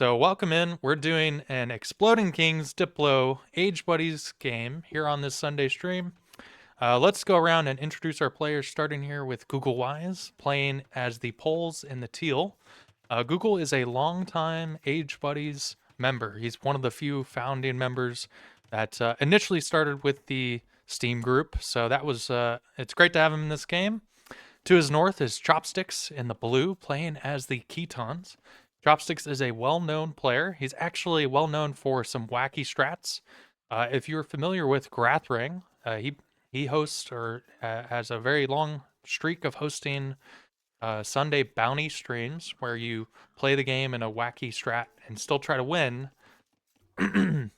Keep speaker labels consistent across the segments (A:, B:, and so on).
A: So welcome in. We're doing an Exploding Kings Diplo Age Buddies game here on this Sunday stream. Let's go around and introduce our players, starting here with Google Wise, playing as the Poles in the teal. Google is a longtime Age Buddies member. He's one of the few founding members that initially started with the Steam group. So that was it's great to have him in this game. To his north is Chopsticks in the blue, playing as the Ketons. Chopsticks is a well-known player. He's actually well-known for some wacky strats. If you're familiar with Grathring, he hosts or has a very long streak of hosting Sunday bounty streams where you play the game in a wacky strat and still try to win. And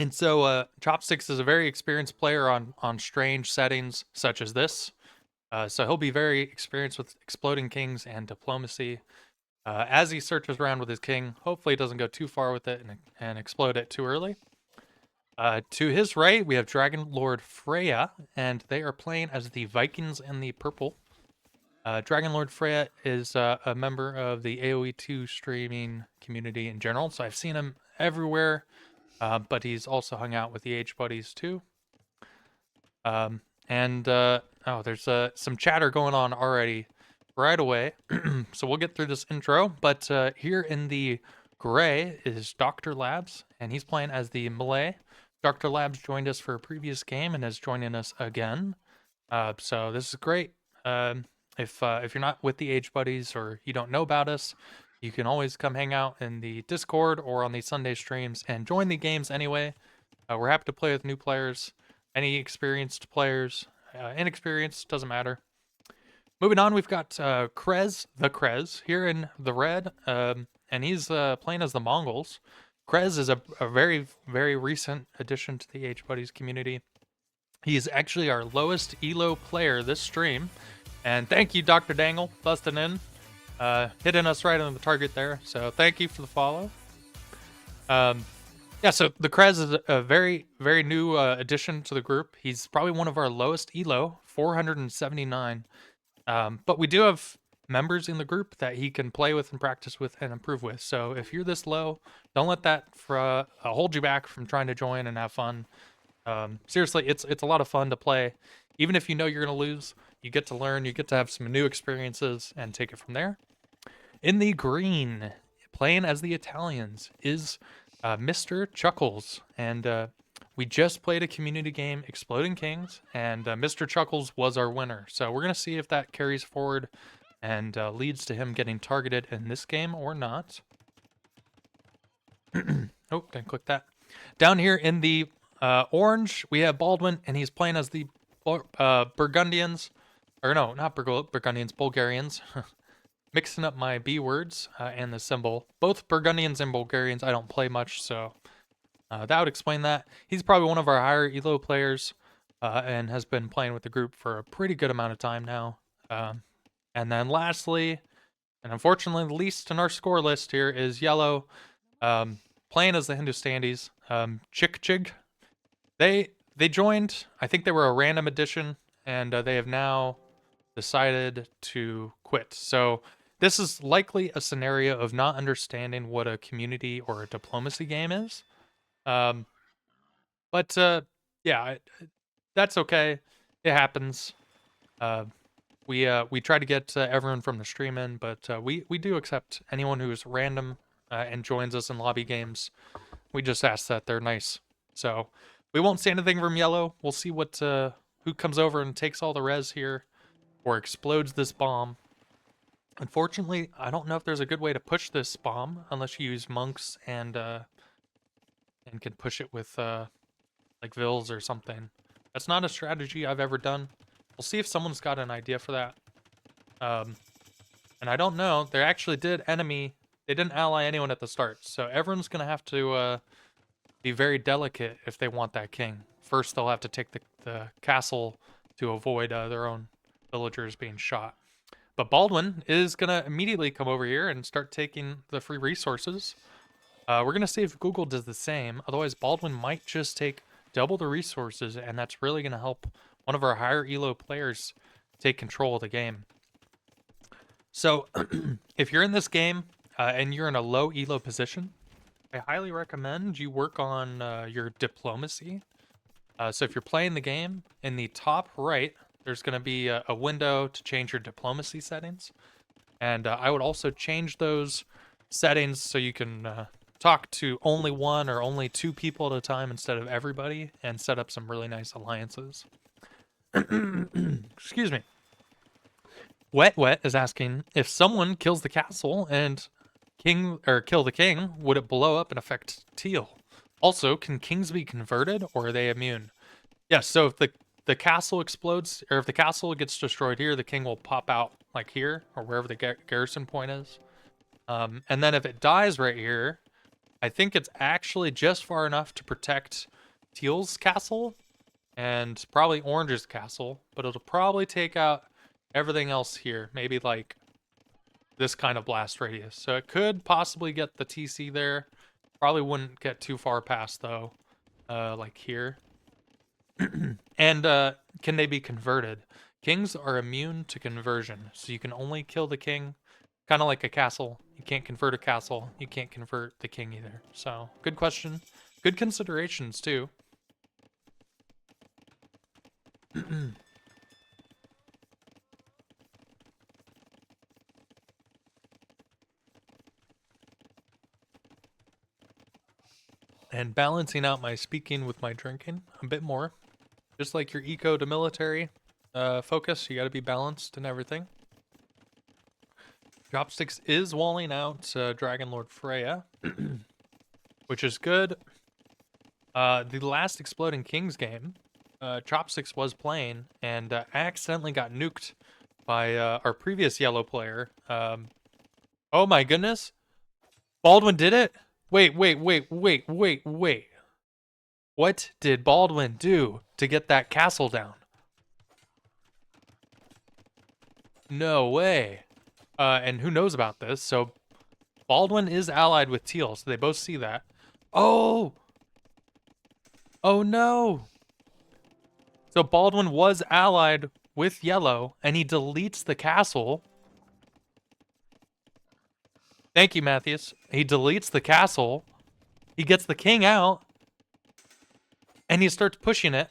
A: so Chopsticks is a very experienced player on strange settings such as this. So he'll be very experienced with Exploding Kings and diplomacy. As he searches around with his king, hopefully he doesn't go too far with it and explode it too early. To his right, we have Dragon Lord Freya, and they are playing as the Vikings in the purple. Dragon Lord Freya is a member of the AoE2 streaming community in general, so I've seen him everywhere, but he's also hung out with the Age Buddies too. There's some chatter going on already right away. So we'll get through this intro. But here in the gray is Dr. Labs, and he's playing as the Malay. Dr. Labs joined us for a previous game and is joining us again. So this is great. If you're not with the Age Buddies or you don't know about us, you can always come hang out in the Discord or on the Sunday streams and join the games anyway. We're happy to play with new players. Any experienced players, inexperienced, doesn't matter. Moving on, we've got Krez here in the red, and he's playing as the Mongols. Krez is a very, very recent addition to the Age Buddies community. He's actually our lowest elo player this stream, and thank you, Dr. Dangle, busting in, hitting us right on the target there, so thank you for the follow. Yeah, so the Krez is a very, very new addition to the group. He's probably one of our lowest elo, 479. But we do have members in the group that he can play with and practice with and improve with. So if you're this low, don't let that hold you back from trying to join and have fun. Seriously, it's a lot of fun to play. Even if you know you're going to lose, you get to learn, you get to have some new experiences and take it from there. In the green, playing as the Italians, is Mr. Chuckles, and we just played a community game, Exploding Kings, and Mr. Chuckles was our winner. So we're going to see if that carries forward and leads to him getting targeted in this game or not. Oh, didn't click that. Down here in the orange, we have Baldwin, and he's playing as the Burgundians. Or no, not Burgundians, Bulgarians. Mixing up my B words and the symbol. Both Burgundians and Bulgarians I don't play much, so that would explain that. He's probably one of our higher elo players and has been playing with the group for a pretty good amount of time now. And then lastly, and unfortunately the least in our score list here, is yellow, playing as the Hindustanis. Chick Chig. They joined, I think they were a random addition, and they have now decided to quit. So this is likely a scenario of not understanding what a community or a diplomacy game is. Yeah, that's okay. It happens. We try to get everyone from the stream in, but we do accept anyone who is random and joins us in lobby games. We just ask that they're nice. So we won't say anything from yellow. We'll see what who comes over and takes all the res here or explodes this bomb. Unfortunately, I don't know if there's a good way to push this bomb unless you use monks and can push it with like Vils or something. That's not a strategy I've ever done. We'll see if someone's got an idea for that. And I don't know. They actually did enemy. They didn't ally anyone at the start, so everyone's gonna have to be very delicate if they want that king. First, they'll have to take the castle to avoid their own villagers being shot. But Baldwin is going to immediately come over here and start taking the free resources. We're going to see if Google does the same. Otherwise, Baldwin might just take double the resources, and that's really going to help one of our higher elo players take control of the game. So if you're in this game, and you're in a low elo position, I highly recommend you work on your diplomacy. So if you're playing the game, in the top right, there's going to be a window to change your diplomacy settings. And I would also change those settings so you can talk to only one or only two people at a time instead of everybody, and set up some really nice alliances. Excuse me. Wet Wet is asking, if someone kills the castle and kill the king, would it blow up and affect Teal? Also, can kings be converted, or are they immune? Yeah, so if the castle explodes, or if the castle gets destroyed here, the king will pop out like here, or wherever the garrison point is. And then if it dies right here, I think it's actually just far enough to protect Teal's castle and probably Orange's castle, but it'll probably take out everything else here. Maybe like this kind of blast radius. So it could possibly get the TC there. Probably wouldn't get too far past though, like here. And can they be converted? Kings are immune to conversion, so you can only kill the king, kind of like a castle. You can't convert a castle. You can't convert the king either. So good question. Good considerations too. And balancing out my speaking with my drinking a bit more. Just like your eco to military focus, you got to be balanced and everything. Chopsticks is walling out Dragon Lord Freya, which is good. The last Exploding Kings game, Chopsticks was playing and accidentally got nuked by our previous yellow player. Oh my goodness. Baldwin did it? Wait. What did Baldwin do to get that castle down? No way. And who knows about this? So Baldwin is allied with Teal, so they both see that. Oh! Oh no! So Baldwin was allied with Yellow, and he deletes the castle. Thank you, Matthias. He deletes the castle. He gets the king out. And he starts pushing it.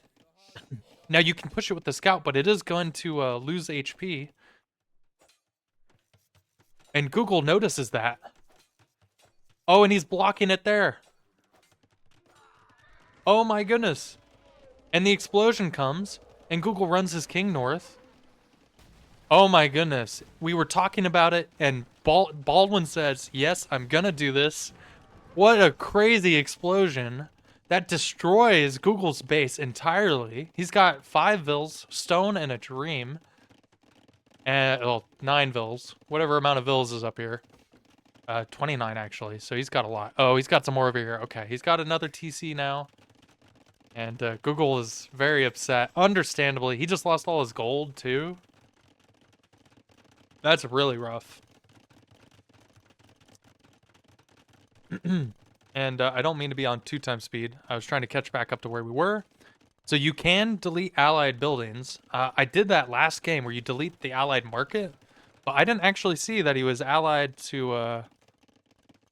A: Now you can push it with the scout, but it is going to lose HP. And Google notices that. Oh, and he's blocking it there. Oh my goodness. And the explosion comes, and Google runs his king north. Oh my goodness. We were talking about it, and Baldwin says, yes, I'm gonna do this. What a crazy explosion. That destroys Google's base entirely. He's got 5 vills, stone, and a dream. And, well, 9 vills. Whatever amount of vills is up here. 29, actually. So he's got a lot. Oh, he's got some more over here. Okay, he's got another TC now. And Google is very upset. Understandably. He just lost all his gold, too. That's really rough. And I don't mean to be on 2x speed. I was trying to catch back up to where we were. So you can delete allied buildings. I did that last game where you delete the allied market. But I didn't actually see that he was allied to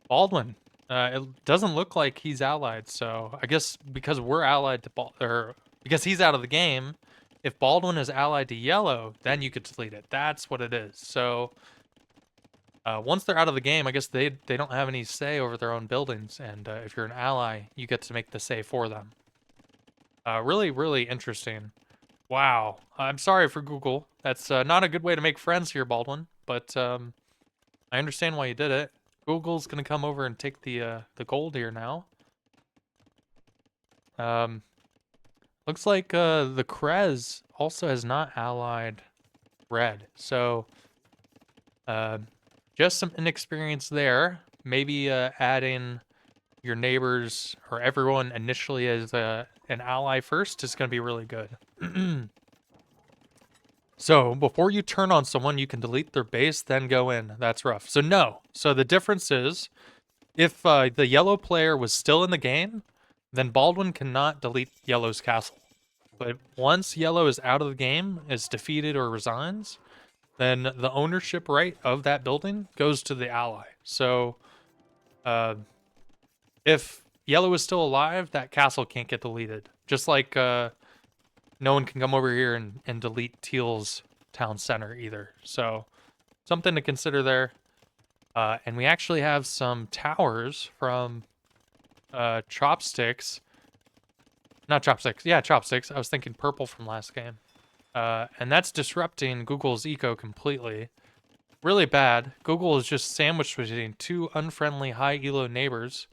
A: Baldwin. It doesn't look like he's allied. So I guess because we're allied to because he's out of the game, if Baldwin is allied to Yellow, then you could delete it. That's what it is. So once they're out of the game, I guess they don't have any say over their own buildings. And if you're an ally, you get to make the say for them. Really, really interesting. Wow. I'm sorry for Google. That's not a good way to make friends here, Baldwin. But I understand why you did it. Google's going to come over and take the gold here now. Looks like the Krez also has not allied Red. So just some inexperience there. Maybe adding your neighbors or everyone initially as an ally first is going to be really good. So before you turn on someone, you can delete their base, then go in. That's rough. So no. So the difference is if the yellow player was still in the game, then Baldwin cannot delete Yellow's castle. But once Yellow is out of the game, is defeated or resigns, then the ownership right of that building goes to the ally. So if yellow is still alive, that castle can't get deleted. Just like no one can come over here and delete teal's town center either. So something to consider there. And we actually have some towers from Chopsticks. Not Chopsticks. Yeah, Chopsticks. I was thinking purple from last game. And that's disrupting Google's eco completely. Really bad. Google is just sandwiched between two unfriendly high elo neighbors.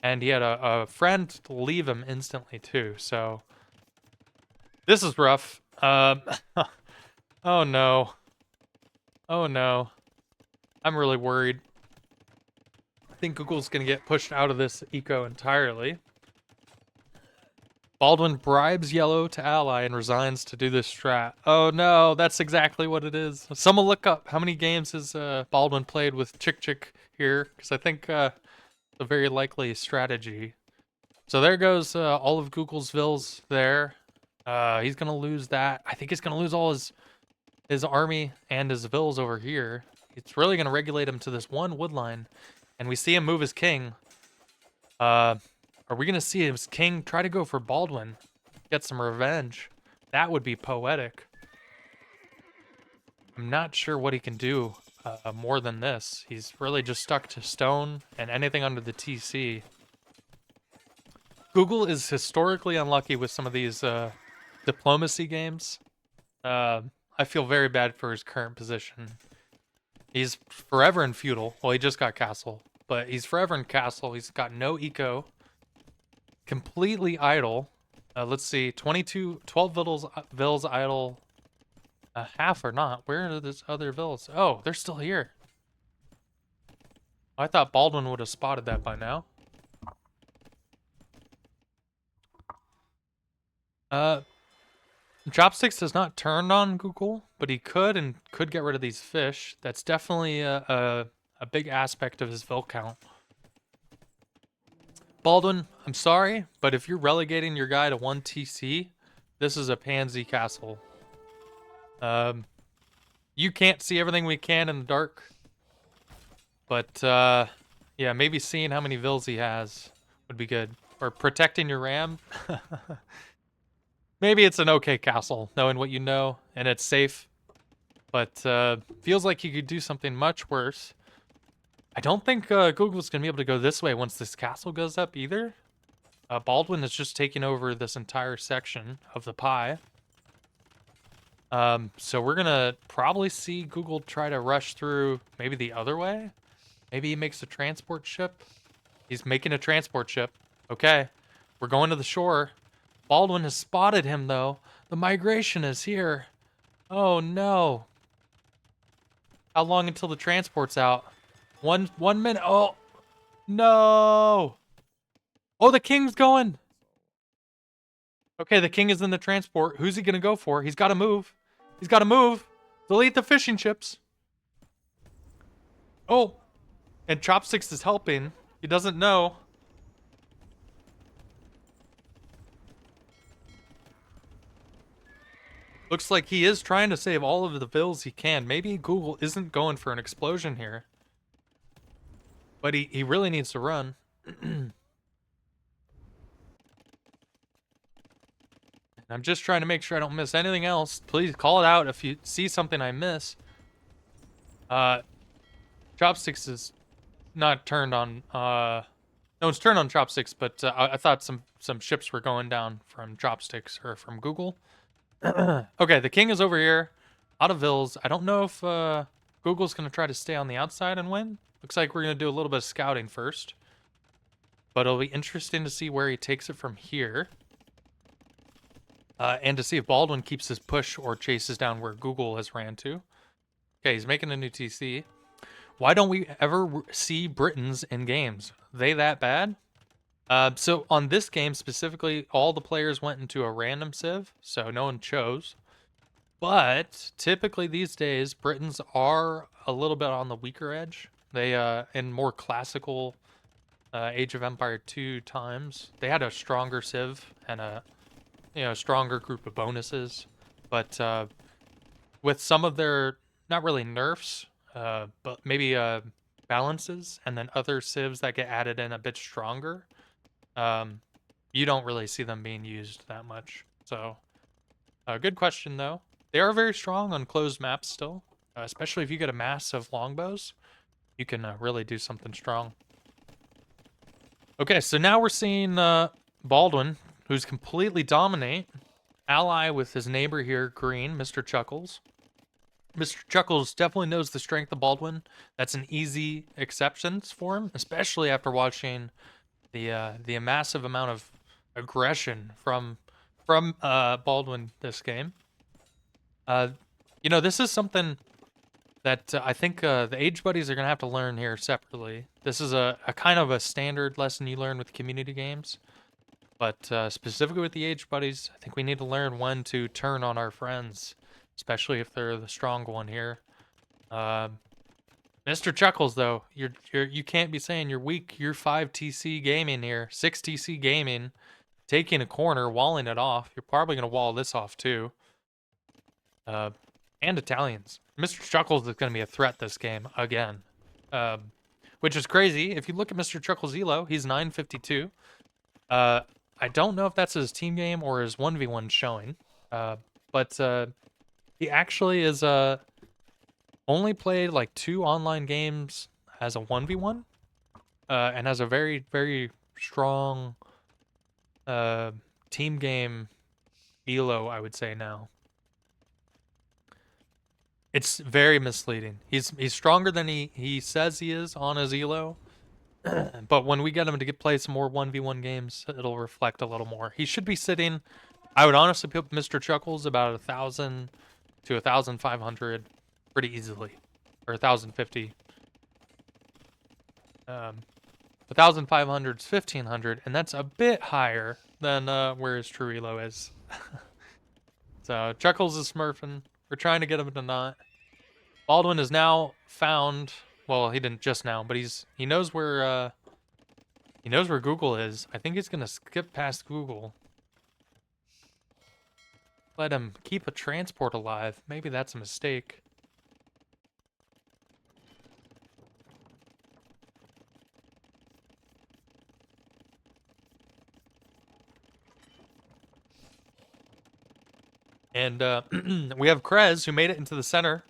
A: And he had a friend leave him instantly too. So this is rough. Oh no. Oh no. I'm really worried. I think Google's going to get pushed out of this eco entirely. Baldwin bribes yellow to ally and resigns to do this strat. Oh no, that's exactly what it is. Someone look up how many games has Baldwin played with Chick Chick here, because I think a very likely strategy. So there goes all of Google's vills there. He's going to lose that. I think he's going to lose all his army and his vills over here. It's really going to regulate him to this one wood line. And we see him move his king. Are we going to see his king try to go for Baldwin? Get some revenge. That would be poetic. I'm not sure what he can do more than this. He's really just stuck to stone and anything under the TC. Google is historically unlucky with some of these diplomacy games. I feel very bad for his current position. He's forever in feudal. Well, he just got castle, but he's forever in castle. He's got no eco. Completely idle. Let's see, 12 vills idle. Half or not. Where are those other vills? Oh, they're still here. I thought Baldwin would have spotted that by now. Chopsticks has not turned on Google, but he could and could get rid of these fish. That's definitely a big aspect of his vill count. Baldwin, I'm sorry, but if you're relegating your guy to 1 TC, this is a pansy castle. You can't see everything we can in the dark. But, yeah, maybe seeing how many vills he has would be good. Or protecting your ram. Maybe it's an okay castle, knowing what you know, and it's safe. But, feels like you could do something much worse. I don't think Google's going to be able to go this way once this castle goes up either. Baldwin is just taking over this entire section of the pie. So we're going to probably see Google try to rush through maybe the other way. Maybe he makes a transport ship. He's making a transport ship. Okay, we're going to the shore. Baldwin has spotted him, though. The migration is here. Oh, no. How long until the transport's out? One minute. Oh, no. Oh, the king's going. Okay, the king is in the transport. Who's he going to go for? He's got to move. He's got to move. Delete the fishing ships. Oh, and Chopsticks is helping. He doesn't know. Looks like he is trying to save all of the vills he can. Maybe Google isn't going for an explosion here. But he really needs to run. I'm just trying to make sure I don't miss anything else. Please call it out if you see something I miss. Chopsticks is not turned on. No, it's turned on Chopsticks, but I thought some ships were going down from Chopsticks or from Google. Okay, the king is over here. Out of vills. I don't know if Google's going to try to stay on the outside and win. Looks like we're going to do a little bit of scouting first. But it'll be interesting to see where he takes it from here. And to see if Baldwin keeps his push or chases down where Google has ran to. Okay, he's making a new TC. Why don't we ever see Britons in games? They that bad? So on this game specifically, all the players went into a random civ, so no one chose. But typically these days, Britons are a little bit on the weaker edge. They, in more classical Age of Empire 2 times, they had a stronger civ and a stronger group of bonuses. But with some of their, not really nerfs, but maybe balances and then other civs that get added in a bit stronger, you don't really see them being used that much. So, good question though. They are very strong on closed maps still, especially if you get a mass of longbows. You can really do something strong. Okay, so now we're seeing Baldwin, who's completely dominate, ally with his neighbor here, Green, Mr. Chuckles. Mr. Chuckles definitely knows the strength of Baldwin. That's an easy exceptions for him, especially after watching the massive amount of aggression from Baldwin this game. You know, this is something that I think the age buddies are gonna have to learn here separately. This is a kind of a standard lesson you learn with community games, but specifically with the age buddies, I think we need to learn when to turn on our friends, especially if they're the strong one here. Mr. Chuckles, though, you can't be saying you're weak. You're 5 TC gaming here, 6 TC gaming, taking a corner, walling it off. You're probably gonna wall this off too. And Italians. Mr. Chuckles is gonna be a threat this game again, which is crazy. If you look at Mr. Chuckles' elo, he's 952. I don't know if that's his team game or his 1v1 showing, but he actually is only played like 2 online games as a 1v1, and has a very, very strong team game elo, I would say now. It's very misleading. He's stronger than he says he is on his elo, but when we get him to play some more 1v1 games, it'll reflect a little more. He should be sitting, I would honestly put Mr. Chuckles about 1,000 to 1,500 pretty easily, or 1,050. 1,500 is 1,500, and that's a bit higher than where his true elo is. So Chuckles is smurfing. We're trying to get him to not. Baldwin is now found. Well, he didn't just now, but he knows where Google is. I think he's gonna skip past Google. Let him keep a transport alive. Maybe that's a mistake. And we have Krez, who made it into the center.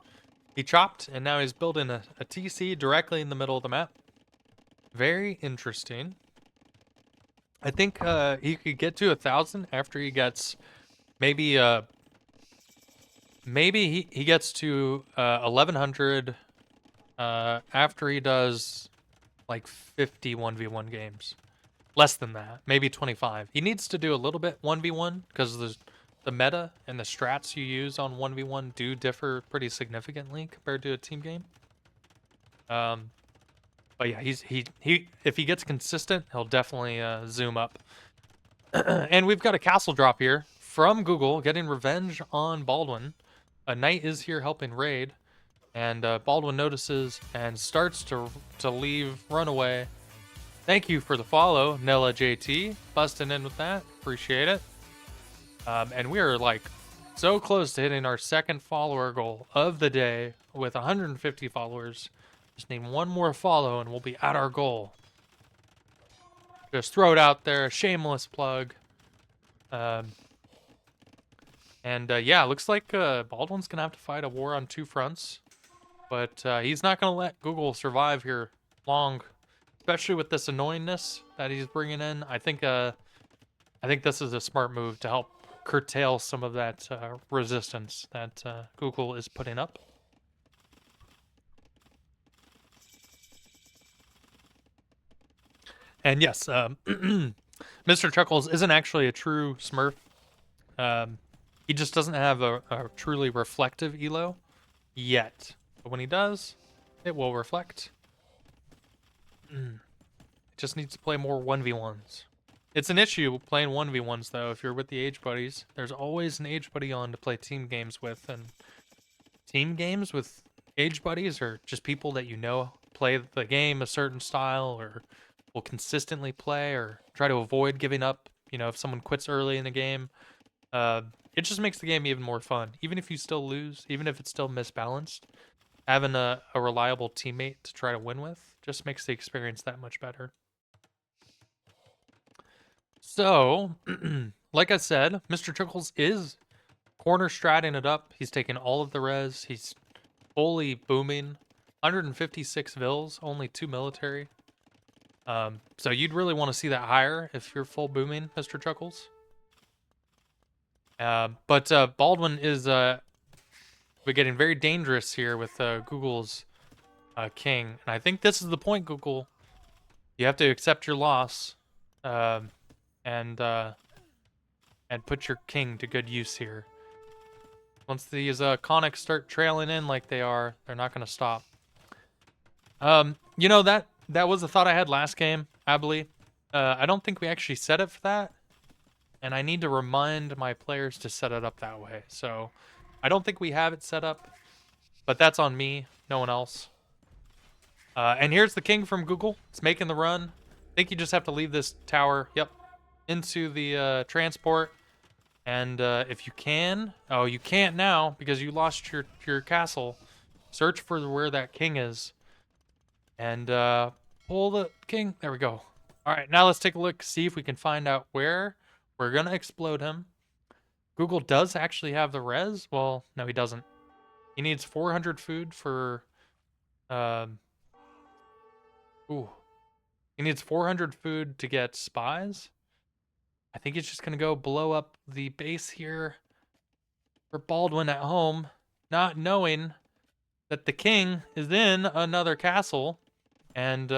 A: He chopped, and now he's building a TC directly in the middle of the map. Very interesting. I think he could get to 1,000 after he gets maybe he gets to 1,100 after he does like 50 1v1 games. Less than that, maybe 25. He needs to do a little bit 1v1 because the meta and the strats you use on 1v1 do differ pretty significantly compared to a team game. But yeah, he if he gets consistent, he'll definitely zoom up. And we've got a castle drop here from Google, getting revenge on Baldwin. A knight is here helping raid, and Baldwin notices and starts to leave, run away. Thank you for the follow, Nella JT, busting in with that. Appreciate it. And we are like so close to hitting our second follower goal of the day with 150 followers. Just need one more follow and we'll be at our goal. Just throw it out there, shameless plug. Yeah, looks like Baldwin's gonna have to fight a war on 2 fronts, but he's not gonna let Google survive here long, especially with this annoyingness that he's bringing in. I think this is a smart move to help curtail some of that resistance that Google is putting up. And yes, Mr. Chuckles isn't actually a true Smurf. He just doesn't have a truly reflective elo yet. But when he does, it will reflect. It just needs to play more 1v1s. It's an issue playing 1v1s, though, if you're with the age buddies. There's always an age buddy on to play team games with, and team games with age buddies are just people that you know play the game a certain style, or will consistently play, or try to avoid giving up, you know, if someone quits early in the game. It just makes the game even more fun. Even if you still lose, even if it's still misbalanced, having a reliable teammate to try to win with just makes the experience that much better. So, like I said, Mr. Chuckles is corner stratting it up. He's taking all of the res. He's fully booming. 156 vills, only 2 military. So you'd really want to see that higher if you're full booming, Mr. Chuckles. But Baldwin is we're getting very dangerous here with Google's king. And I think this is the point, Google. You have to accept your loss and put your king to good use here. Once these conics start trailing in like they are, they're not going to stop. You know, that was a thought I had last game, Ably. I don't think we actually set it for that. And I need to remind my players to set it up that way. So I don't think we have it set up, but that's on me, no one else. And here's the king from Google. It's making the run. I think you just have to leave this tower, yep, into the transport. And if you can, oh, you can't now because you lost your castle. Search for where that king is. And pull the king. There we go. All right, now let's take a look, see if we can find out where we're going to explode him. Google does actually have the res. Well, no, he doesn't. He needs 400 food for... ooh. He needs 400 food to get spies. I think he's just going to go blow up the base here for Baldwin at home, not knowing that the king is in another castle. And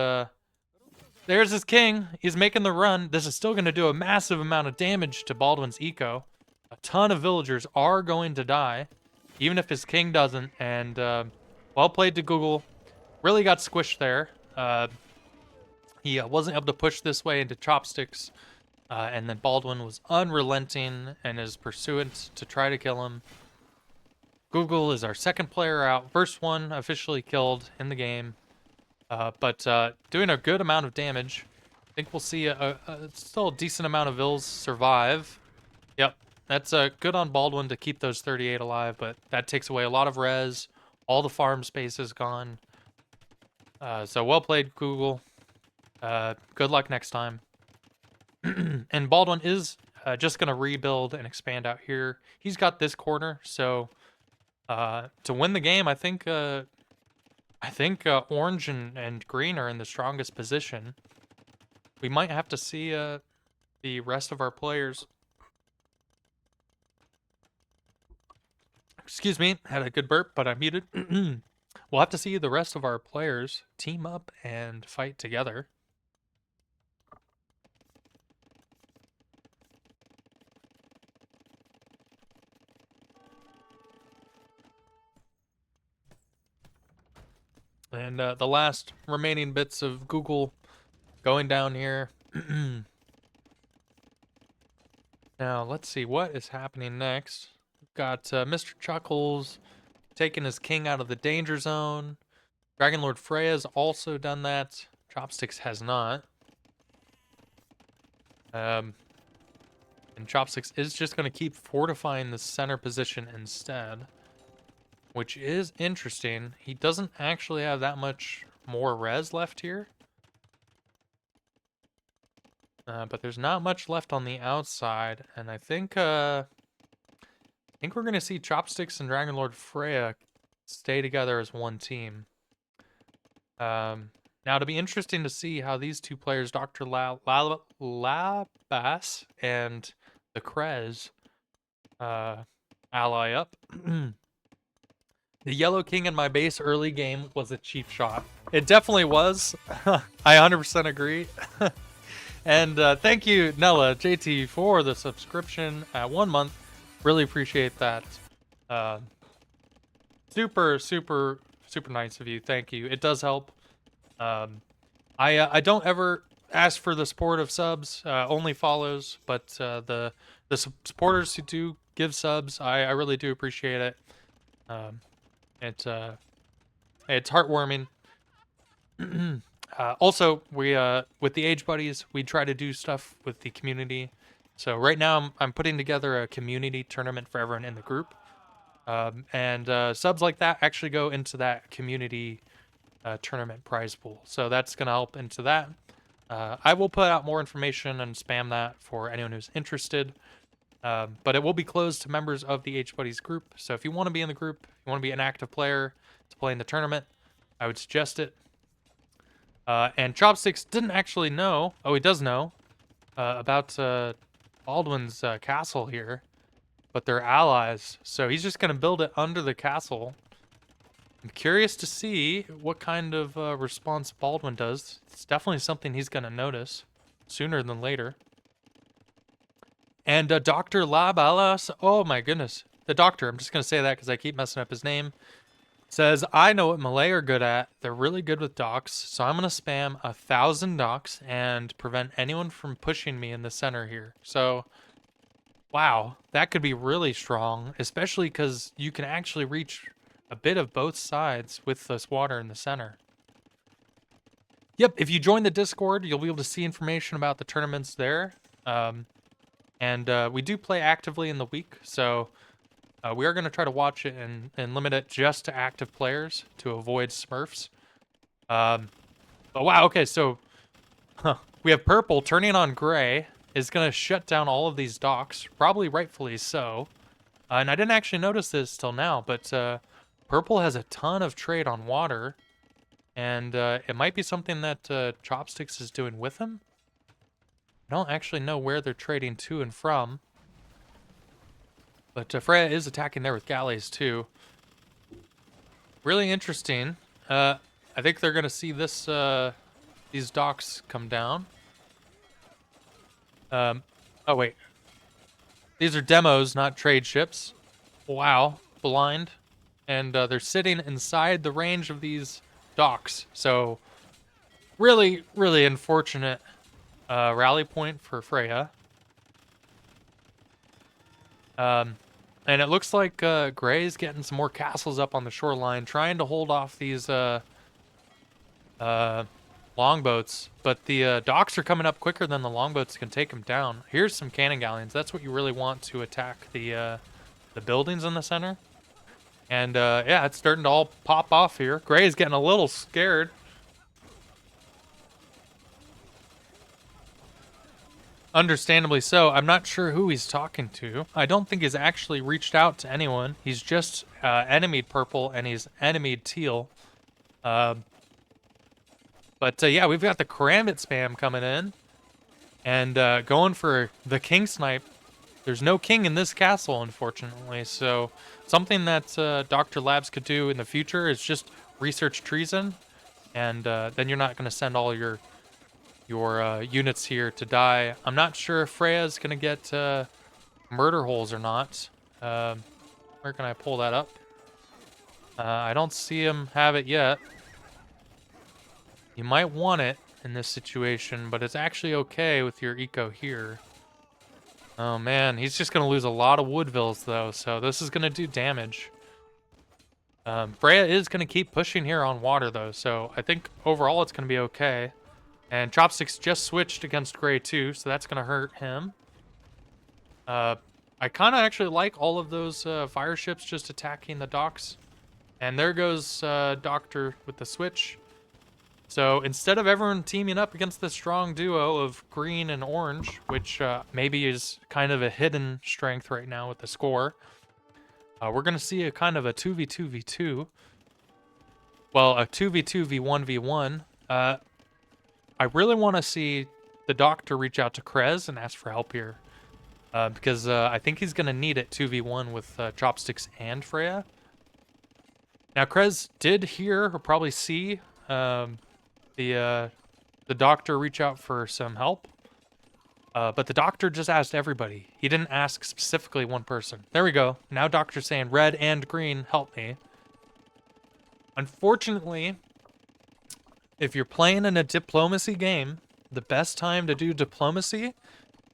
A: there's his king. He's making the run. This is still going to do a massive amount of damage to Baldwin's eco. A ton of villagers are going to die, even if his king doesn't. And well played to Google. Really got squished there. He wasn't able to push this way into chopsticks. And then Baldwin was unrelenting in his pursuit to try to kill him. Google is our second player out. First one officially killed in the game. But doing a good amount of damage. I think we'll see still a decent amount of vills survive. Yep, that's good on Baldwin to keep those 38 alive, but that takes away a lot of res. All the farm space is gone. So well played, Google. Good luck next time. And Baldwin is just going to rebuild and expand out here. He's got this corner, so to win the game, I think orange and green are in the strongest position. We might have to see the rest of our players. Excuse me, had a good burp, but I muted. We'll have to see the rest of our players team up and fight together. And the last remaining bits of Google going down here. Now, let's see what is happening next. We've got Mr. Chuckles taking his king out of the danger zone. Dragon Lord Freya's also done that. Chopsticks has not. And Chopsticks is just going to keep fortifying the center position instead. Which is interesting. He doesn't actually have that much more res left here. But there's not much left on the outside. And I think we're going to see Chopsticks and Dragon Lord Freya stay together as one team. Now, it'll be interesting to see how these two players, Dr. Labas and the Krez, ally up. The Yellow King in my base early game was a cheap shot. It definitely was. I 100% agree. And thank you, Nella JT, for the subscription at 1 month. Really appreciate that. Super, super, super nice of you. Thank you. It does help. I don't ever ask for the support of subs, only follows, but the supporters who do give subs, I really do appreciate it. It's heartwarming. Also, we with the Age Buddies, we try to do stuff with the community. So right now, I'm putting together a community tournament for everyone in the group. And subs like that actually go into that community tournament prize pool. So that's going to help into that. I will put out more information and spam that for anyone who's interested. But it will be closed to members of the H Buddies group. So if you want to be in the group, you want to be an active player to play in the tournament, I would suggest it. And Chopsticks didn't actually know. Oh, he does know about Baldwin's castle here, but they're allies. So he's just going to build it under the castle. I'm curious to see what kind of response Baldwin does. It's definitely something he's going to notice sooner than later. And Dr. Labalas, oh my goodness. The doctor, I'm just going to say that because I keep messing up his name, says, I know what Malay are good at. They're really good with docks, so I'm going to spam 1,000 docks and prevent anyone from pushing me in the center here. So, wow, that could be really strong, especially because you can actually reach a bit of both sides with this water in the center. Yep, if you join the Discord, you'll be able to see information about the tournaments there. And we do play actively in the week, so we are going to try to watch it and limit it just to active players to avoid smurfs. But wow, okay, so we have purple turning on gray is going to shut down all of these docks, probably rightfully so. And I didn't actually notice this till now, but purple has a ton of trade on water, and it might be something that Chopsticks is doing with him. I don't actually know where they're trading to and from. But Freya is attacking there with galleys too. Really interesting. I think they're gonna see this these docks come down. Oh wait. These are demos, not trade ships. Wow, blind. And they're sitting inside the range of these docks. So really, really unfortunate rally point for Freya. And it looks like Gray's getting some more castles up on the shoreline, trying to hold off these longboats. But the docks are coming up quicker than the longboats can take them down. Here's some cannon galleons. That's what you really want to attack the buildings in the center. And yeah, it's starting to all pop off here. Gray's getting a little scared. Understandably so. I'm not sure who he's talking to. I don't think he's actually reached out to anyone. He's just enemied purple and he's enemied teal. But yeah, we've got the Karambit spam coming in. And going for the king snipe. There's no king in this castle, unfortunately. So something that Dr. Labs could do in the future is just research treason. And then you're not going to send all your units here to die. I'm not sure if Freya's gonna get murder holes or not. Where can I pull that up? I don't see him have it yet. You might want it in this situation, but it's actually okay with your eco here. Oh man, he's just gonna lose a lot of Woodvilles though, so this is gonna do damage. Freya is gonna keep pushing here on water though, so I think overall it's gonna be okay. And Chopsticks just switched against Gray too, so that's going to hurt him. I kind of actually like all of those fire ships just attacking the docks. And there goes Doctor with the switch. So instead of everyone teaming up against the strong duo of green and orange, which maybe is kind of a hidden strength right now with the score, we're going to see a kind of a 2v2v2. Well, a 2v2v1v1. I really want to see the doctor reach out to Krez and ask for help here. Because I think he's going to need it 2v1 with Chopsticks and Freya. Now, Krez did hear or probably see the doctor reach out for some help. But the doctor just asked everybody. He didn't ask specifically one person. There we go. Now doctor's saying, red and green, help me. Unfortunately, if you're playing in a diplomacy game, the best time to do diplomacy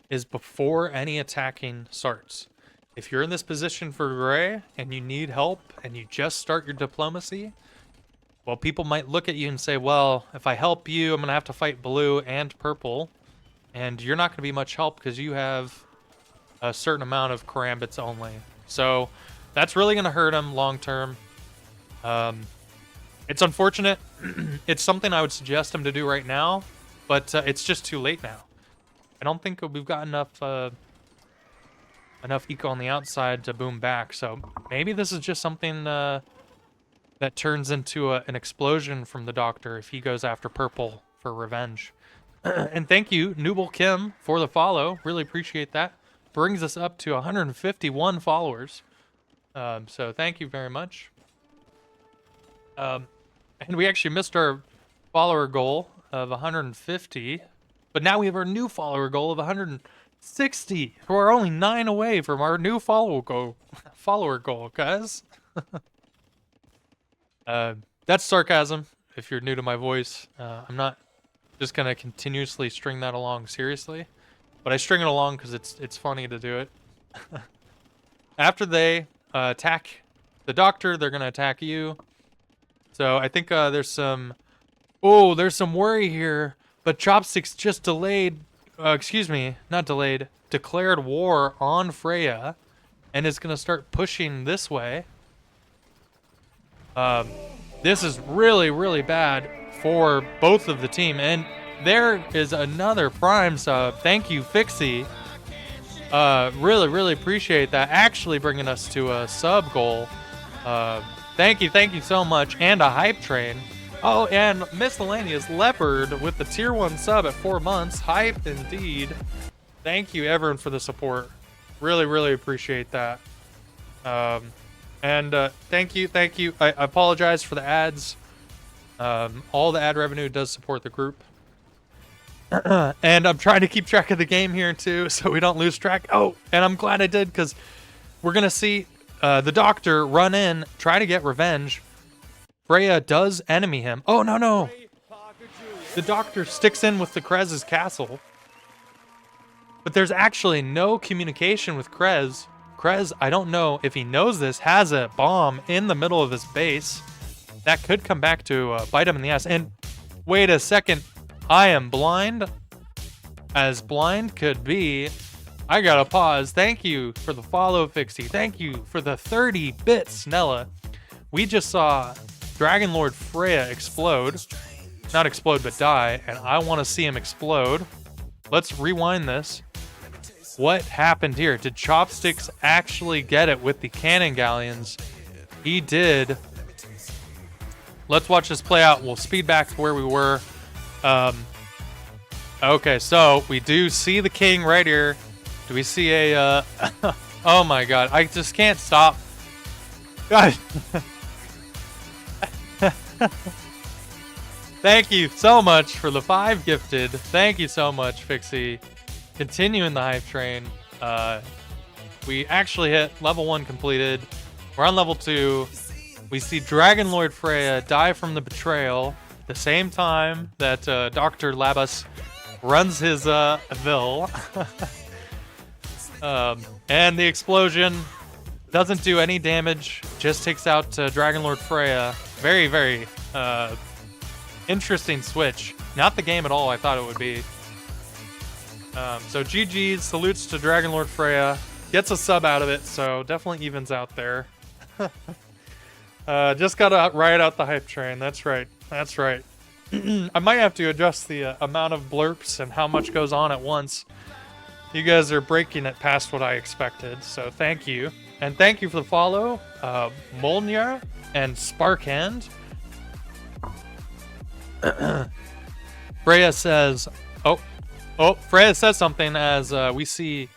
A: is before any attacking starts. If you're in this position for Gray and you need help and you just start your diplomacy, well, people might look at you and say, well, if I help you, I'm going to have to fight blue and purple. And you're not going to be much help because you have a certain amount of Karambits only. So That's really going to hurt him long term. It's unfortunate. It's something I would suggest him to do right now, but it's just too late now. I don't think we've got enough eco on the outside to boom back, so maybe this is just something that turns into an explosion from the Doctor if he goes after purple for revenge. And thank you, Nubel Kim, for the follow. Really appreciate that. Brings us up to 151 followers. So thank you very much. And we actually missed our follower goal of 150, but now we have our new follower goal of 160. We're only 9 away from our new follower goal, guys. That's sarcasm. If you're new to my voice, I'm not just gonna continuously string that along seriously, but I string it along because it's funny to do it. After they attack the Doctor, they're gonna attack you. So I think there's some worry here, but Chopsticks just declared war on Freya, and is gonna start pushing this way. This is really, really bad for both of the team, and there is another Prime sub. Thank you, Fixie. Really, really appreciate that. Actually bringing us to a sub goal. Thank you so much, and a hype train. Oh, and Miscellaneous Leopard with the tier 1 sub at 4 months. Hype indeed. Thank you, everyone, for the support. Really, really appreciate that. And thank you. I apologize for the ads. All the ad revenue does support the group. And I'm trying to keep track of the game here too, so we don't lose track. Oh, and I'm glad I did, because we're gonna see the Doctor run in, try to get revenge. Freya does enemy him. Oh, no. The Doctor sticks in with the Krez's castle. But there's actually no communication with Krez. Krez, I don't know if he knows this, has a bomb in the middle of his base. That could come back to bite him in the ass. And wait a second. I am blind. As blind could be. I gotta pause. Thank you for the follow, Fixie. Thank you for the 30 bits, Nella. We just saw Dragon Lord Freya explode. Not explode, but die. And I want to see him explode. Let's rewind this. What happened here? Did Chopsticks actually get it with the cannon galleons? He did. Let's watch this play out. We'll speed back to where we were. Okay, so we do see the king right here. Do we see a... oh my god, I just can't stop. God. Thank you so much for the 5 gifted. Thank you so much, Fixie. Continuing the hype train. We actually hit level 1 completed. We're on level 2. We see Dragon Lord Freya die from the betrayal the same time that Dr. Labus runs his Vil. And the explosion doesn't do any damage, just takes out Dragon Lord Freya. Very, very interesting switch. Not the game at all I thought it would be. So GG's, salutes to Dragon Lord Freya. Gets a sub out of it, so definitely evens out there. Just gotta ride out the hype train. That's right. I might have to adjust the amount of blurps and how much goes on at once. You guys are breaking it past what I expected, so thank you. And thank you for the follow, Molnir and Sparkhand. Freya says, Freya says something as we see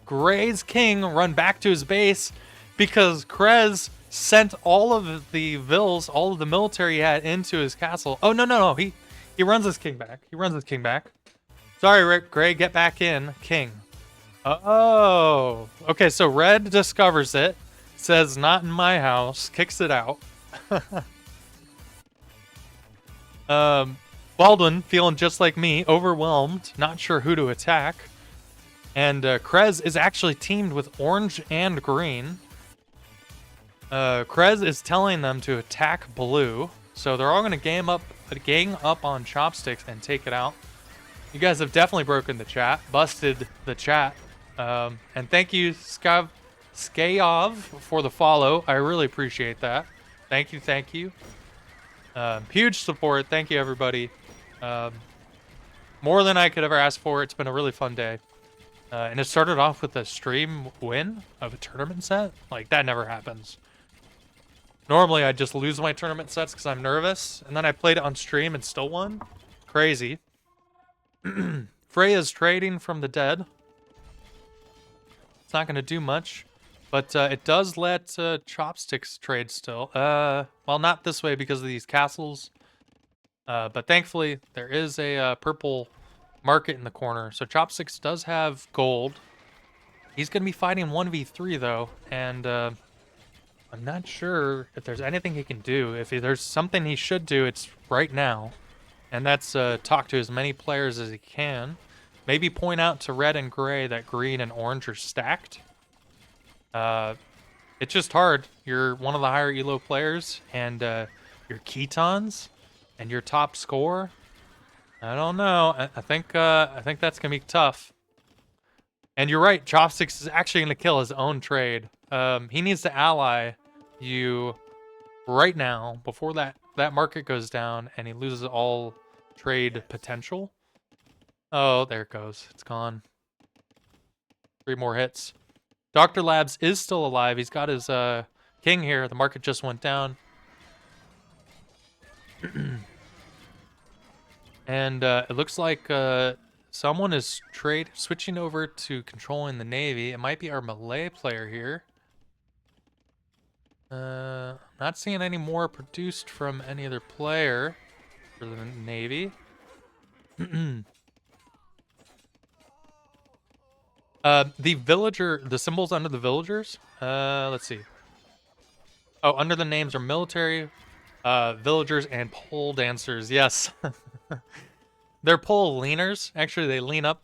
A: Gray's king run back to his base because Krez sent all of the Vils, all of the military he had into his castle. Oh, no. He runs his king back. Sorry, Rick. Gray, get back in. King. Oh. Okay, so Red discovers it. Says, not in my house. Kicks it out. Baldwin, feeling just like me, overwhelmed. Not sure who to attack. And Krez is actually teamed with Orange and Green. Krez is telling them to attack Blue. So they're all going to gang up on Chopsticks and take it out. You guys have definitely broken the chat. Busted the chat. And thank you, Skayov for the follow. I really appreciate that. Thank you, thank you. Huge support. Thank you, everybody. More than I could ever ask for. It's been a really fun day. And it started off with a stream win of a tournament set. Like, that never happens. Normally, I just lose my tournament sets because I'm nervous. And then I played it on stream and still won. Crazy. Freya's trading from the dead. It's not going to do much. But it does let Chopsticks trade still. Well, not this way because of these castles. But thankfully, there is a purple market in the corner. So Chopsticks does have gold. He's going to be fighting 1v3, though. And I'm not sure if there's anything he can do. If there's something he should do, it's right now. And that's talk to as many players as he can. Maybe point out to red and gray that green and orange are stacked. It's just hard. You're one of the higher elo players, and your Ketons and your top score. I don't know. I think that's gonna be tough. And you're right. Chopsticks is actually gonna kill his own trade. He needs to ally you right now before that market goes down and he loses all trade potential. Oh, there it goes. It's gone. 3 more hits. Dr. Labs is still alive. He's got his king here. The market just went down. And it looks like someone is switching over to controlling the Navy. It might be our Malay player here. Not seeing any more produced from any other player for the Navy. The symbols under the villagers. Let's see. Oh, under the names are military, villagers, and pole dancers. Yes. They're pole leaners. Actually, they lean up.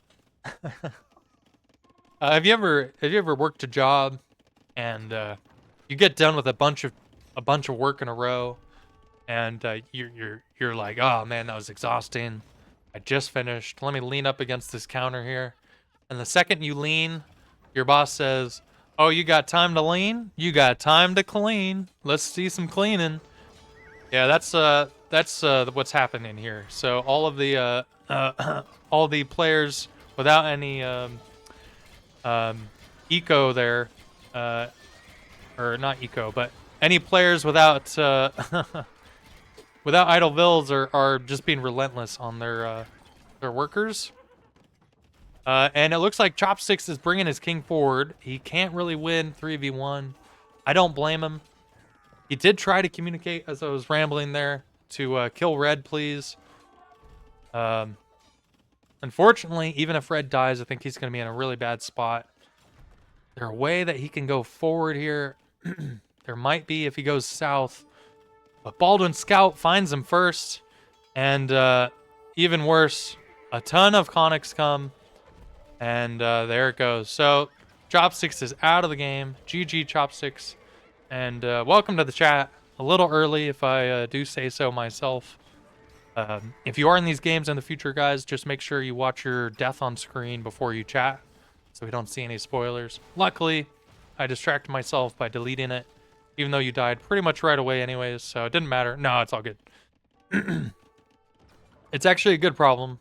A: Have you ever worked a job and you get done with a bunch of work in a row, and you're like, oh man, that was exhausting. I just finished. Let me lean up against this counter here. And the second you lean, your boss says, oh, you got time to lean? You got time to clean. Let's see some cleaning. Yeah, that's what's happening here. So all of the all the players without any eco there, or not eco, but any players without without idle vills are just being relentless on their workers. And it looks like Chopsticks is bringing his king forward. He can't really win 3v1. I don't blame him. He did try to communicate as I was rambling there to kill red, please. Unfortunately, even if red dies, I think he's going to be in a really bad spot. There a way that he can go forward here? There might be if he goes south. But Baldwin Scout finds him first. And even worse, a ton of Conics come. And there it goes. So Chopsticks is out of the game. GG Chopsticks. And welcome to the chat. A little early if I do say so myself. If you are in these games in the future, guys, just make sure you watch your death on screen before you chat, so we don't see any spoilers. Luckily, I distracted myself by deleting it, even though you died pretty much right away anyways, so it didn't matter. No, it's all good. It's actually a good problem.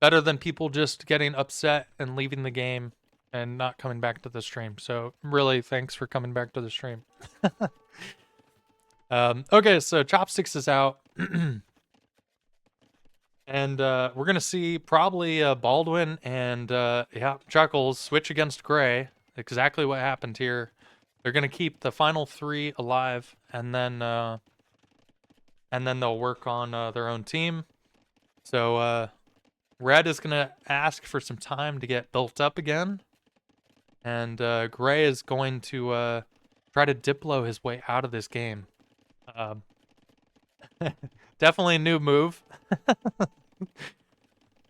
A: Better than people just getting upset and leaving the game and not coming back to the stream. So really, thanks for coming back to the stream. Okay, so Chopsticks is out. And we're going to see probably Baldwin and yeah, Chuckles switch against Gray. Exactly what happened here. They're going to keep the final 3 alive, and then they'll work on their own team. So Red is going to ask for some time to get built up again. And Gray is going to try to Diplo his way out of this game. Definitely a new move.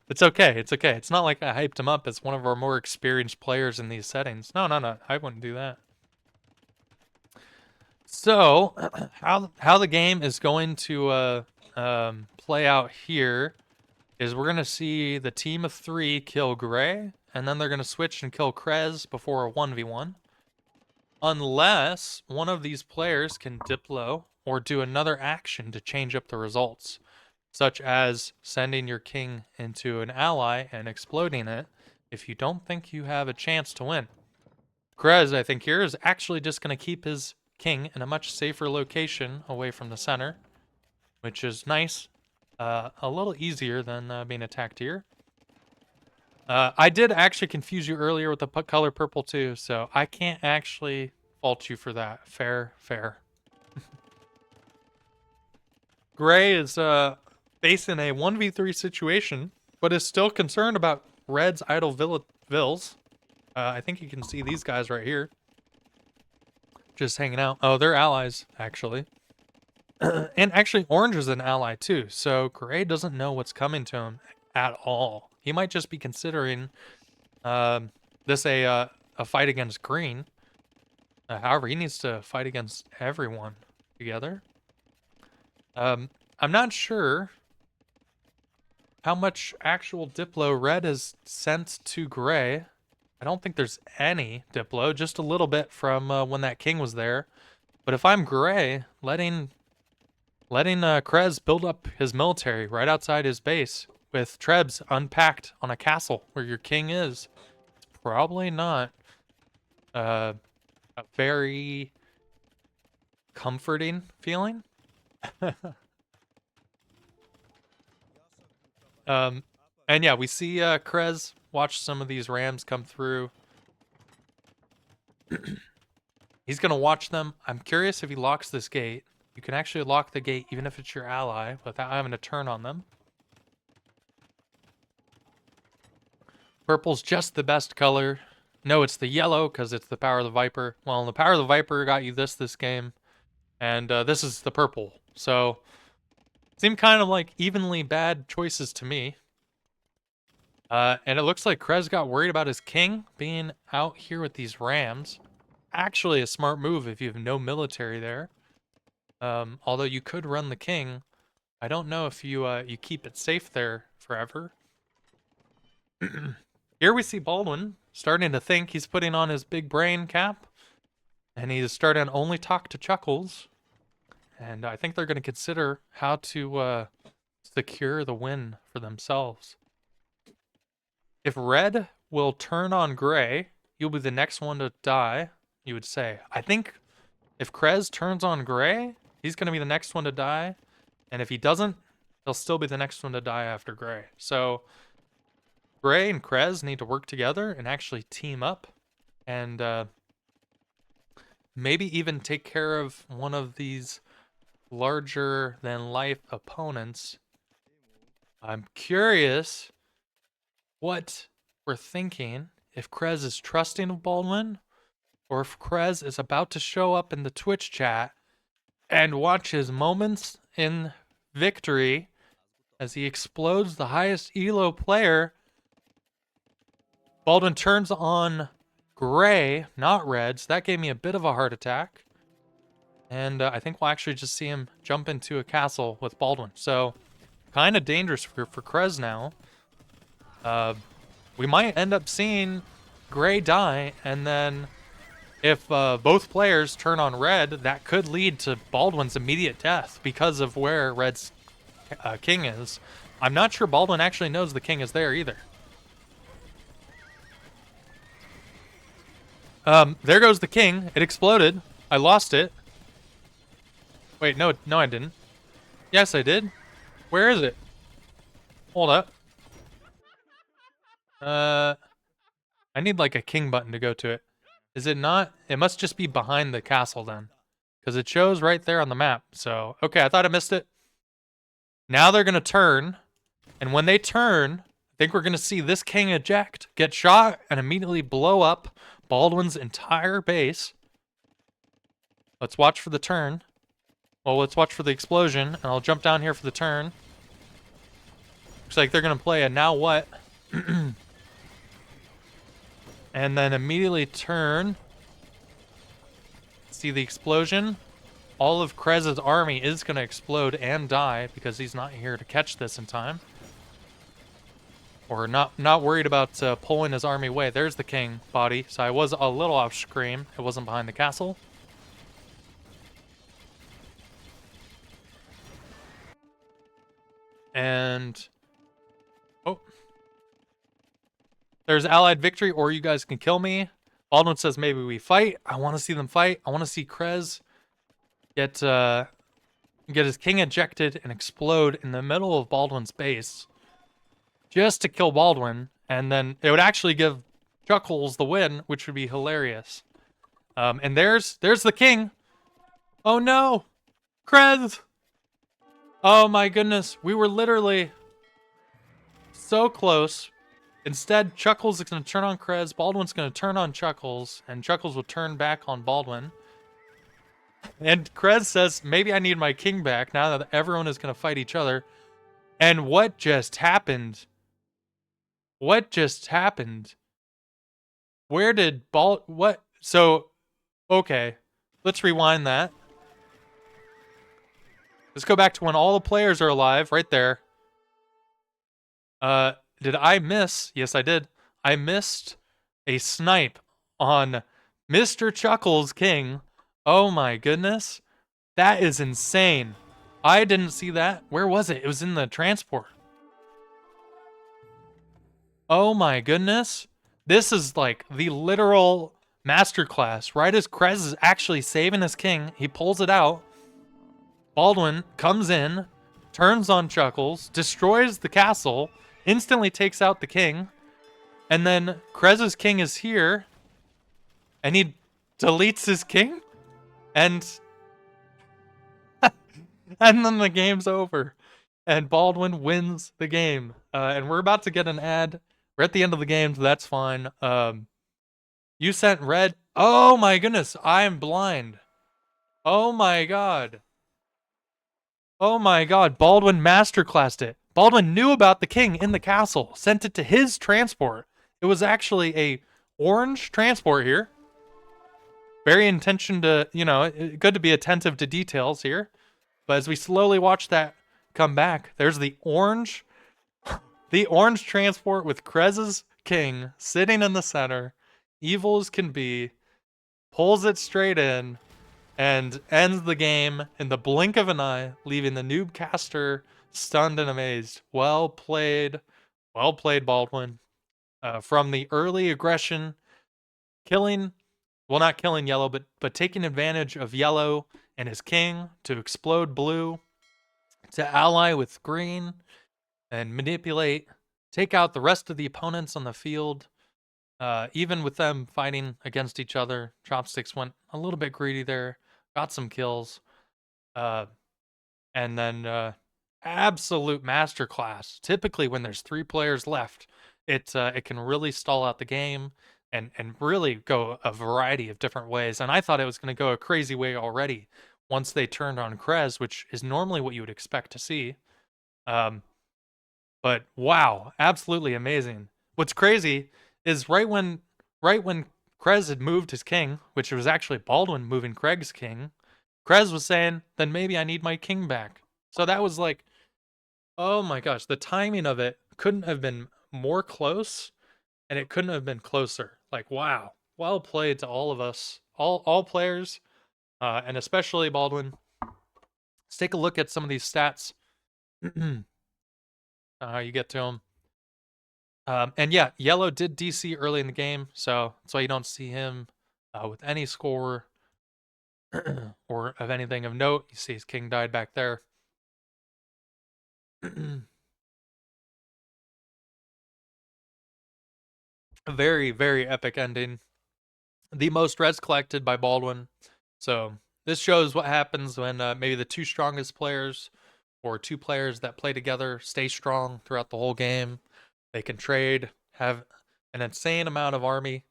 A: It's okay. It's okay. It's not like I hyped him up as one of our more experienced players in these settings. No. I wouldn't do that. So, how the game is going to play out here is we're going to see the team of 3 kill Gray, and then they're going to switch and kill Krez before a 1v1. unless one of these players can diplo or do another action to change up the results, such as sending your king into an ally and exploding it if you don't think you have a chance to win. Krez, I think here, is actually just going to keep his king in a much safer location away from the center, which is nice. A little easier than being attacked here. I did actually confuse you earlier with the color purple too, so I can't actually fault you for that. Fair, fair. Gray is facing a 1v3 situation, but is still concerned about Red's idle vills. I think you can see these guys right here. Just hanging out. Oh, they're allies, actually. And actually, Orange is an ally too, so Gray doesn't know what's coming to him at all. He might just be considering this a fight against Green. However, he needs to fight against everyone together. I'm not sure how much actual Diplo Red has sent to Gray. I don't think there's any Diplo, just a little bit from when that king was there. But if I'm Gray, letting Krez build up his military right outside his base with Trebs unpacked on a castle where your king is, it's probably not a very comforting feeling. And yeah, we see Krez watch some of these rams come through. He's gonna watch them. I'm curious if he locks this gate. You can actually lock the gate even if it's your ally without having to turn on them. Purple's just the best color. No, it's the yellow because it's the Power of the Viper. Well, the Power of the Viper got you this game. And this is the purple. So, seem kind of like evenly bad choices to me. And it looks like Krez got worried about his king being out here with these rams. Actually a smart move if you have no military there. Although you could run the king. I don't know if you you keep it safe there forever. Here we see Baldwin starting to think. He's putting on his big brain cap. And he's starting to only talk to Chuckles. And I think they're going to consider how to secure the win for themselves. If Red will turn on Gray, you'll be the next one to die, you would say. I think if Krez turns on Gray, he's going to be the next one to die. And if he doesn't, he'll still be the next one to die after Gray. So Gray and Krez need to work together and actually team up. And maybe even take care of one of these larger than life opponents. I'm curious what we're thinking, if Krez is trusting of Baldwin, or if Krez is about to show up in the Twitch chat and watch his moments in victory as he explodes the highest elo player. Baldwin turns on Gray, not Red, so that gave me a bit of a heart attack. And I think we'll actually just see him jump into a castle with Baldwin. So, kind of dangerous for Krez now. We might end up seeing Gray die, and then if both players turn on Red, that could lead to Baldwin's immediate death because of where Red's king is. I'm not sure Baldwin actually knows the king is there either. There goes the king. It exploded. I lost it. Wait, no, I didn't. Yes, I did. Where is it? Hold up. I need like a king button to go to it. Is it not? It must just be behind the castle then. Because it shows right there on the map. So, okay, I thought I missed it. Now they're going to turn. And when they turn, I think we're going to see this king eject, get shot, and immediately blow up Baldwin's entire base. Let's watch for the turn. Well, let's watch for the explosion, and I'll jump down here for the turn. Looks like they're going to play a now what? And then immediately turn. See the explosion? All of Krez's army is going to explode and die because he's not here to catch this in time. or not worried about pulling his army away. There's the king body. So I was a little off screen. It wasn't behind the castle. And oh, there's allied victory, or you guys can kill me. Baldwin says maybe we fight. I want to see them fight. I want to see Krez get his king ejected and explode in the middle of Baldwin's base, just to kill Baldwin, and then it would actually give Chuckles the win, which would be hilarious. And there's the king. Oh no, Krez! Oh my goodness, we were literally so close. Instead, Chuckles is going to turn on Krez, Baldwin's going to turn on Chuckles, and Chuckles will turn back on Baldwin. And Krez says, maybe I need my king back now that everyone is going to fight each other. And what just happened? What just happened? Where did what? So, okay, let's rewind that. Let's go back to when all the players are alive, right there. Did I miss? Yes, I did. I missed a snipe on Mr. Chuckles King. Oh my goodness. That is insane. I didn't see that. Where was it? It was in the transport. Oh my goodness. This is like the literal masterclass. Right as Krez is actually saving his king, he pulls it out. Baldwin comes in, turns on Chuckles, destroys the castle, instantly takes out the king, and then Krez's king is here, and he deletes his king, and and then the game's over, and Baldwin wins the game. And we're about to get an ad. We're at the end of the game, so that's fine. You sent red. Oh my goodness, I am blind. Oh my god. Oh my god, Baldwin masterclassed it. Baldwin knew about the king in the castle, sent it to his transport. It was actually a orange transport here. Very intention to, good to be attentive to details here. But as we slowly watch that come back, there's the orange transport with Krez's king sitting in the center, evil as can be, pulls it straight in, and ends the game in the blink of an eye, leaving the noob caster stunned and amazed. Well played, Baldwin. From the early aggression, not killing yellow, but taking advantage of yellow and his king to explode blue, to ally with green and manipulate, take out the rest of the opponents on the field. Even with them fighting against each other, Chopsticks went a little bit greedy there, got some kills, and then absolute masterclass. Typically, when there's 3 players left, it can really stall out the game and really go a variety of different ways. And I thought it was going to go a crazy way already once they turned on Krez, which is normally what you would expect to see. But wow, absolutely amazing. What's crazy is right when Krez had moved his king, which was actually Baldwin moving Craig's king, Krez was saying, then maybe I need my king back. So that was like, oh my gosh, the timing of it couldn't have been more close, and it couldn't have been closer. Like, wow, well played to all of us, all players, and especially Baldwin. Let's take a look at some of these stats. How you get to them. And yeah, yellow did DC early in the game, so that's why you don't see him with any score or of anything of note. You see his king died back there. A very, very epic ending. The most reds collected by Baldwin. So this shows what happens when maybe the 2 strongest players or 2 players that play together stay strong throughout the whole game. They can trade, have an insane amount of army,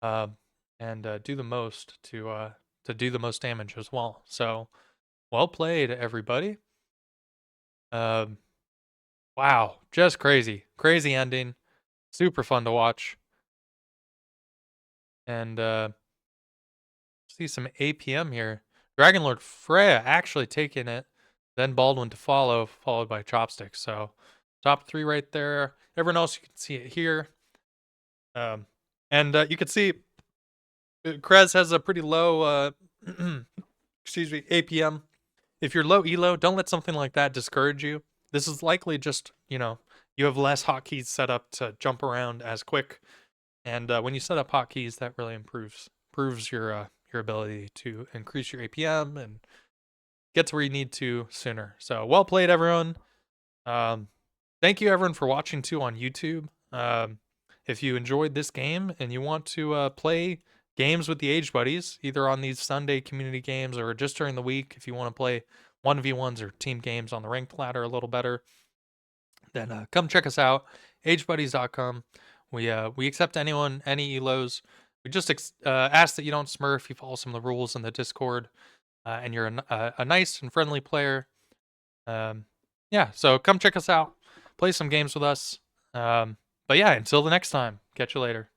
A: and do the most to do the most damage as well. So, well played, everybody. Wow, just crazy ending. Super fun to watch. And see some APM here. Dragon Lord Freya actually taking it, then Baldwin to follow, followed by Chopsticks. So Top 3 right there. Everyone else, you can see it here. And you can see Krez has a pretty low, excuse me, APM. If you're low elo, don't let something like that discourage you. This is likely just, you have less hotkeys set up to jump around as quick. And when you set up hotkeys, that really improves your ability to increase your APM and get to where you need to sooner. So well played, everyone. Thank you, everyone, for watching too on YouTube. If you enjoyed this game and you want to play games with the Age Buddies, either on these Sunday community games or just during the week, if you want to play 1v1s or team games on the ranked ladder a little better, then come check us out, agebuddies.com. We accept anyone, any elos. We just ask that you don't smurf, you follow some of the rules in the Discord, and you're a nice and friendly player. Yeah, so come check us out, play some games with us. But yeah, until the next time, catch you later.